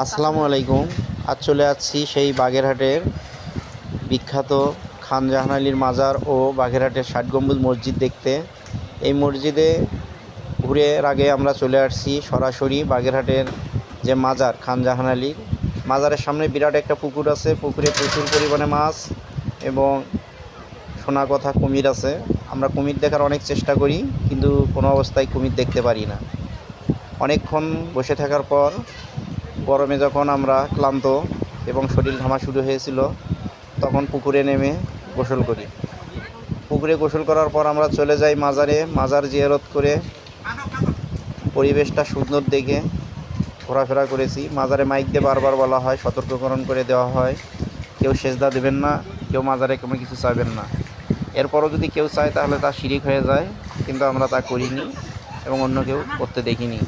আসসালামু আলাইকুম। আজ চলে আসছি সেই বাগেরহাটের বিখ্যাত খান জাহান আলীর মাজার ও বাগেরহাটের ৬০ গম্বুজ মসজিদ দেখতে। এই মসজিদে ঘুরে আগে আমরা চলে আসছি সরাসরি বাগেরহাটের যে মাজার খান জাহান আলীর মাজারের সামনে বিরাট একটা পুকুর আছে। পুকুরে প্রচুর পরিমাণে মাছ এবং শোনা কথা কুমির আছে। আমরা কুমির দেখার অনেক চেষ্টা করি, কিন্তু কোনো অবস্থায় কুমির দেখতে পারি না। অনেকক্ষণ বসে থাকার পর গরমে যখন আমরা ক্লান্ত এবং শরীর ঘামা শুরু হয়েছিল, তখন পুকুরে নেমে গোসল করি। পুকুরে গোসল করার পর আমরা চলে যাই মাজারে। মাজার জিয়ারত করে পরিবেশটা সুন্দর দেখে ঘোরাফেরা করেছি। মাজারে মাইক দিয়ে বারবার বলা হয়, সতর্ককরণ করে দেওয়া হয়, কেউ সেজদা দেবেন না, কেউ মাজারে কোনো কিছু চাইবেন না। এরপরও যদি কেউ চায় তাহলে তা শিরিক হয়ে যায়, কিন্তু আমরা তা করিনি এবং অন্য কেউ করতে দেখিনি।